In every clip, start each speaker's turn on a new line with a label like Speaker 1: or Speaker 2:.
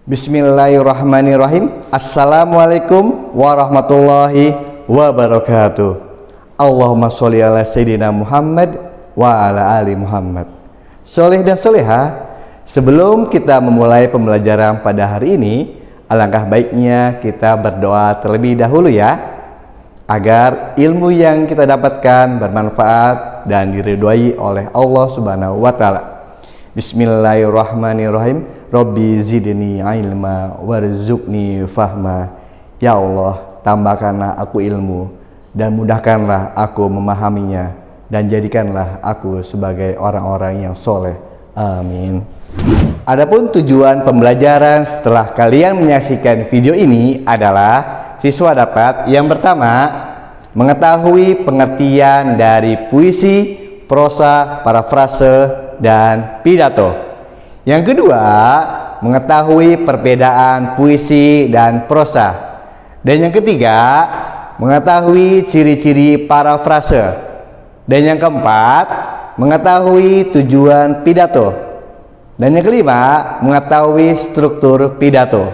Speaker 1: Bismillahirrahmanirrahim. Assalamualaikum warahmatullahi wabarakatuh. Allahumma sholli ala Sayyidina Muhammad wa ala ali Muhammad. Soleh dan soleha, sebelum kita memulai pembelajaran pada hari ini, alangkah baiknya kita berdoa terlebih dahulu ya, agar ilmu yang kita dapatkan bermanfaat dan diridhoi oleh Allah Subhanahu wa Ta'ala. Bismillahirrahmanirrahim. Rabbi zidni ilma warzuqni fahma. Ya Allah, tambahkanlah aku ilmu dan mudahkanlah aku memahaminya, dan jadikanlah aku sebagai orang-orang yang soleh. Amin. Adapun tujuan pembelajaran setelah kalian menyaksikan video ini adalah siswa dapat yang pertama mengetahui pengertian dari puisi, prosa, parafrase, dan pidato. Yang kedua, mengetahui perbedaan puisi dan prosa. Dan yang ketiga, mengetahui ciri-ciri parafrase. Dan yang keempat, mengetahui tujuan pidato. Dan yang kelima, mengetahui struktur pidato.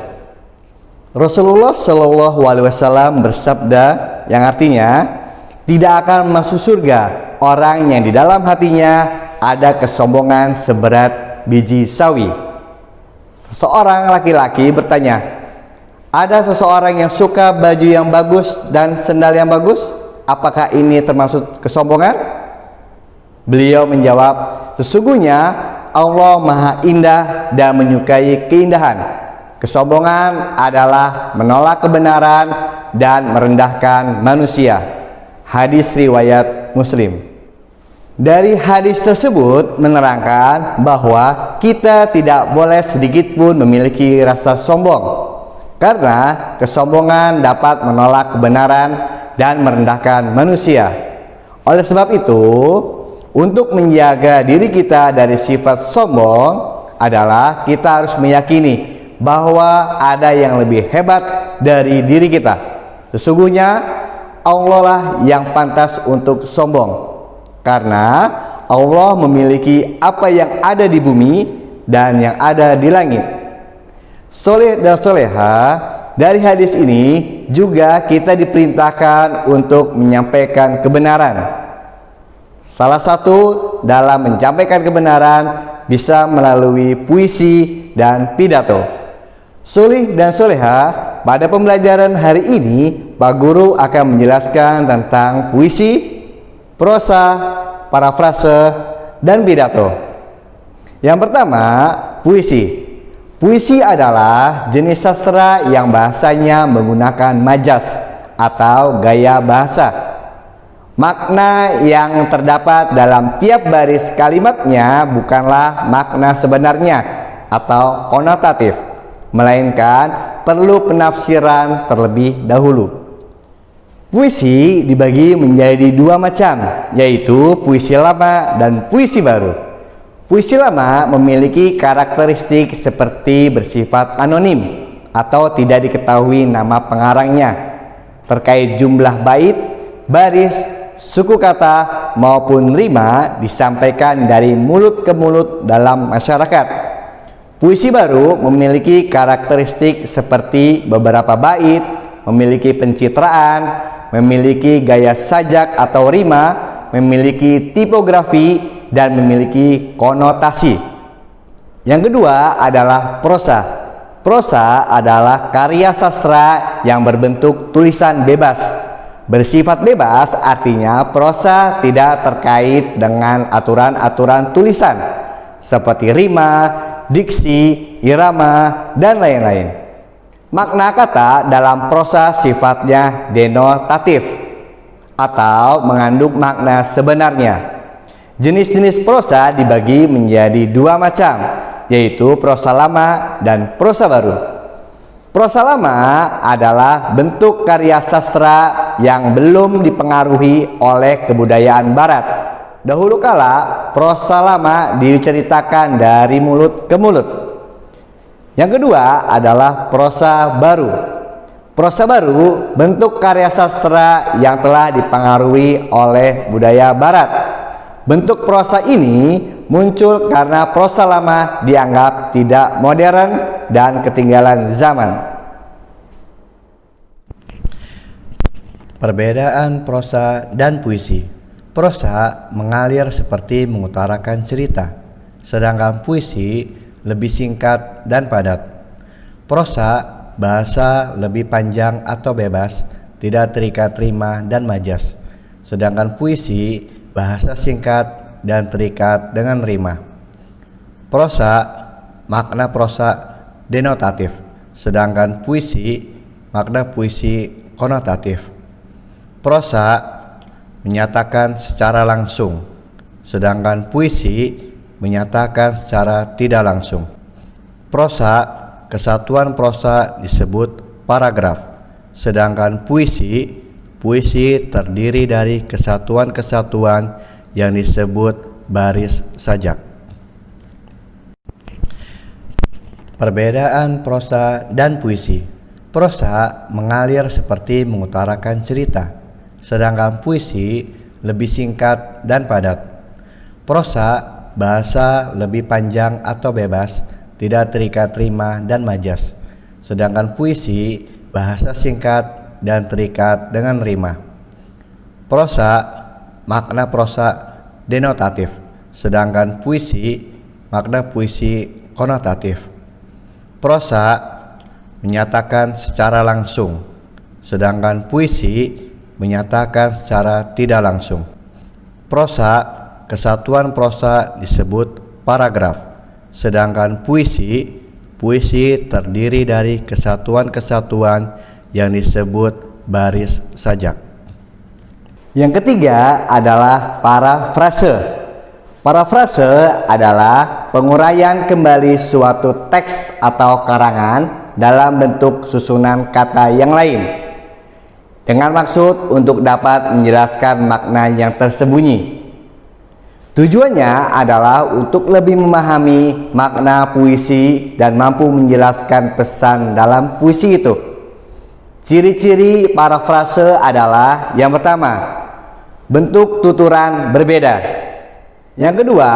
Speaker 1: Rasulullah Shallallahu Alaihi Wasallam bersabda yang artinya, tidak akan masuk surga orang yang di dalam hatinya ada kesombongan seberat biji sawi. Seseorang laki-laki bertanya, ada seseorang yang suka baju yang bagus dan sendal yang bagus, apakah ini termasuk kesombongan? Beliau menjawab, sesungguhnya Allah Maha Indah dan menyukai keindahan. Kesombongan adalah menolak kebenaran dan merendahkan manusia. Hadis riwayat Muslim. Dari hadis tersebut menerangkan bahwa kita tidak boleh sedikit pun memiliki rasa sombong, karena kesombongan dapat menolak kebenaran dan merendahkan manusia. Oleh sebab itu, untuk menjaga diri kita dari sifat sombong adalah kita harus meyakini bahwa ada yang lebih hebat dari diri kita. Sesungguhnya Allah lah yang pantas untuk sombong, karena Allah memiliki apa yang ada di bumi dan yang ada di langit. Soleh dan soleha, dari hadis ini juga kita diperintahkan untuk menyampaikan kebenaran. Salah satu dalam menyampaikan kebenaran bisa melalui puisi dan pidato. Soleh dan soleha, pada pembelajaran hari ini Pak Guru akan menjelaskan tentang puisi, prosa, parafrase, dan pidato. Yang pertama, puisi. Puisi adalah jenis sastra yang bahasanya menggunakan majas atau gaya bahasa. Makna yang terdapat dalam tiap baris kalimatnya bukanlah makna sebenarnya atau konotatif, melainkan perlu penafsiran terlebih dahulu. Puisi dibagi menjadi dua macam, yaitu puisi lama dan puisi baru. Puisi lama memiliki karakteristik seperti bersifat anonim atau tidak diketahui nama pengarangnya, terkait jumlah bait, baris, suku kata maupun rima disampaikan dari mulut ke mulut dalam masyarakat. Puisi baru memiliki karakteristik seperti beberapa bait, memiliki pencitraan, memiliki gaya sajak atau rima, memiliki tipografi, dan memiliki konotasi. Yang kedua adalah prosa. Prosa adalah karya sastra yang berbentuk tulisan bebas. Bersifat bebas artinya prosa tidak terkait dengan aturan-aturan tulisan seperti rima, diksi, irama, dan lain-lain. Makna kata dalam prosa sifatnya denotatif atau mengandung makna sebenarnya. Jenis-jenis prosa dibagi menjadi dua macam, yaitu prosa lama dan prosa baru. Prosa lama adalah bentuk karya sastra yang belum dipengaruhi oleh kebudayaan barat. Dahulu kala, prosa lama diceritakan dari mulut ke mulut. Yang kedua adalah prosa baru. Prosa baru bentuk karya sastra yang telah dipengaruhi oleh budaya barat. Bentuk prosa ini muncul karena prosa lama dianggap tidak modern dan ketinggalan zaman. Perbedaan prosa dan puisi. Prosa mengalir seperti mengutarakan cerita, sedangkan puisi lebih singkat dan padat. Prosa bahasa lebih panjang atau bebas, tidak terikat rima dan majas. Sedangkan puisi bahasa singkat dan terikat dengan rima. Prosa, makna prosa denotatif, sedangkan puisi, makna puisi konotatif. Prosa menyatakan secara langsung, sedangkan puisi menyatakan secara tidak langsung. Prosa, kesatuan prosa disebut paragraf, sedangkan puisi terdiri dari kesatuan-kesatuan yang disebut baris sajak. Perbedaan prosa dan puisi. Prosa mengalir seperti mengutarakan cerita, sedangkan puisi lebih singkat dan padat. Prosa bahasa lebih panjang atau bebas, tidak terikat rima dan majas. Sedangkan puisi bahasa singkat dan terikat dengan rima. Prosa, makna prosa denotatif, sedangkan puisi, makna puisi konotatif. Prosa menyatakan secara langsung, sedangkan puisi menyatakan secara tidak langsung. Prosa, kesatuan prosa disebut paragraf, sedangkan puisi terdiri dari kesatuan-kesatuan yang disebut baris sajak. Yang ketiga adalah parafrase. Parafrase adalah penguraian kembali suatu teks atau karangan dalam bentuk susunan kata yang lain, dengan maksud untuk dapat menjelaskan makna yang tersembunyi. Tujuannya adalah untuk lebih memahami makna puisi dan mampu menjelaskan pesan dalam puisi itu. Ciri-ciri parafrase adalah: yang pertama, bentuk tuturan berbeda. Yang kedua,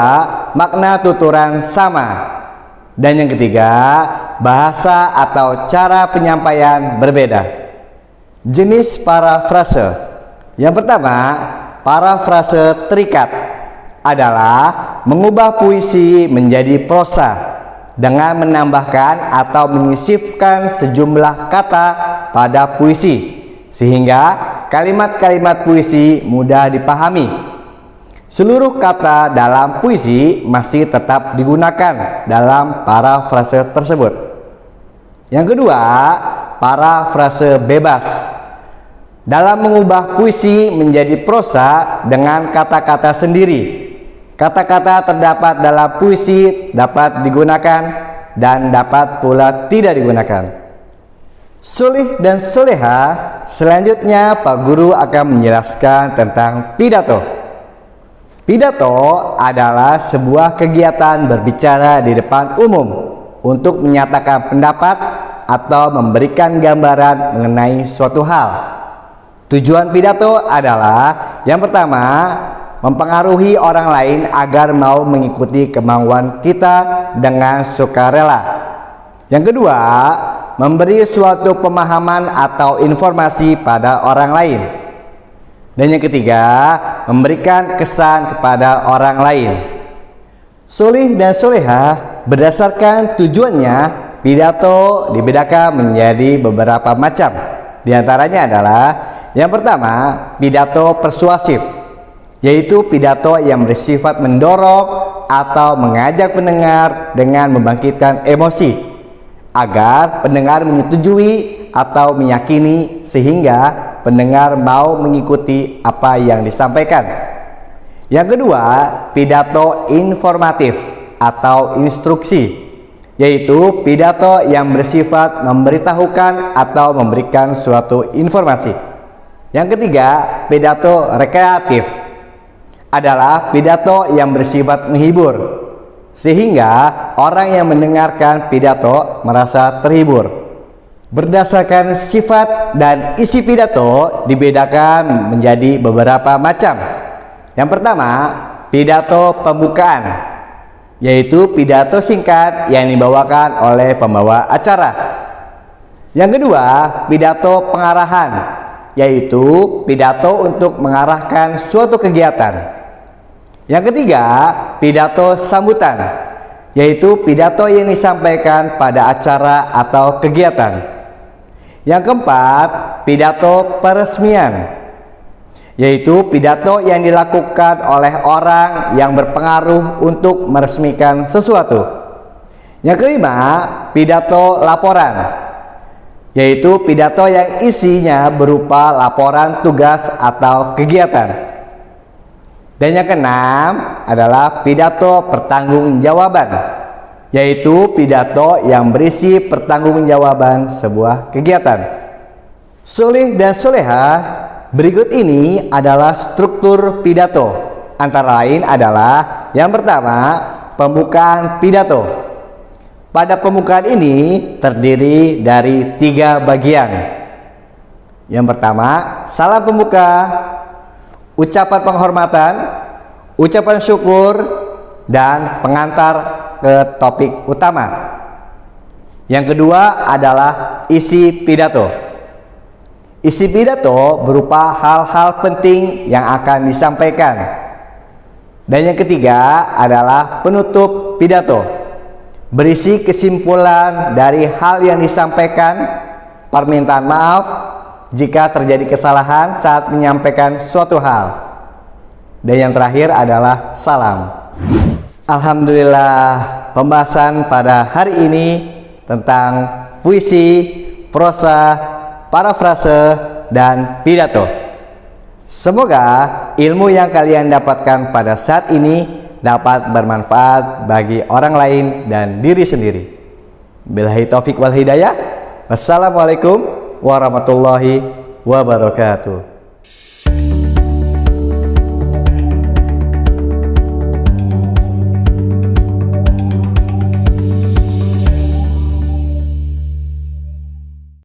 Speaker 1: makna tuturan sama. Dan yang ketiga, bahasa atau cara penyampaian berbeda. Jenis parafrase. Yang pertama, parafrase terikat adalah mengubah puisi menjadi prosa dengan menambahkan atau menyisipkan sejumlah kata pada puisi, sehingga kalimat-kalimat puisi mudah dipahami. Seluruh kata dalam puisi masih tetap digunakan dalam parafrase tersebut. Yang kedua, parafrase bebas. Dalam mengubah puisi menjadi prosa dengan kata-kata sendiri. Kata-kata terdapat dalam puisi dapat digunakan dan dapat pula tidak digunakan. Sulih dan soleha. Selanjutnya Pak Guru akan menjelaskan tentang pidato. Pidato adalah sebuah kegiatan berbicara di depan umum untuk menyatakan pendapat atau memberikan gambaran mengenai suatu hal. Tujuan pidato adalah: yang pertama, mempengaruhi orang lain agar mau mengikuti kemauan kita dengan sukarela. Yang kedua, memberi suatu pemahaman atau informasi pada orang lain. Dan yang ketiga, memberikan kesan kepada orang lain. Sulih dan soleha, berdasarkan tujuannya, pidato dibedakan menjadi beberapa macam. Di antaranya adalah: yang pertama, pidato persuasif, yaitu pidato yang bersifat mendorong atau mengajak pendengar dengan membangkitkan emosi agar pendengar menyetujui atau meyakini, sehingga pendengar mau mengikuti apa yang disampaikan. Yang kedua, pidato informatif atau instruksi, yaitu pidato yang bersifat memberitahukan atau memberikan suatu informasi. Yang ketiga, pidato rekreatif adalah pidato yang bersifat menghibur, sehingga orang yang mendengarkan pidato merasa terhibur. Berdasarkan sifat dan isi pidato dibedakan menjadi beberapa macam. Yang pertama, pidato pembukaan, yaitu pidato singkat yang dibawakan oleh pembawa acara. Yang kedua, pidato pengarahan, yaitu pidato untuk mengarahkan suatu kegiatan. Yang ketiga, pidato sambutan, yaitu pidato yang disampaikan pada acara atau kegiatan. Yang keempat, pidato peresmian, yaitu pidato yang dilakukan oleh orang yang berpengaruh untuk meresmikan sesuatu. Yang kelima, pidato laporan, yaitu pidato yang isinya berupa laporan tugas atau kegiatan. Dan yang keenam adalah pidato pertanggungjawaban, yaitu pidato yang berisi pertanggungjawaban sebuah kegiatan. Soleh dan solehah, berikut ini adalah struktur pidato. Antara lain adalah yang pertama, pembukaan pidato. Pada pembukaan ini terdiri dari 3 bagian. Yang pertama, salam pembuka, ucapan penghormatan, ucapan syukur, dan pengantar ke topik utama. Yang kedua adalah isi pidato. Isi pidato berupa hal-hal penting yang akan disampaikan. Dan yang ketiga adalah penutup pidato, berisi kesimpulan dari hal yang disampaikan, permintaan maaf jika terjadi kesalahan saat menyampaikan suatu hal. Dan yang terakhir adalah salam. Alhamdulillah, pembahasan pada hari ini tentang puisi, prosa, parafrase, dan pidato. Semoga ilmu yang kalian dapatkan pada saat ini dapat bermanfaat bagi orang lain dan diri sendiri. Billahi taufik wal hidayah. Wassalamualaikum warahmatullahi wabarakatuh.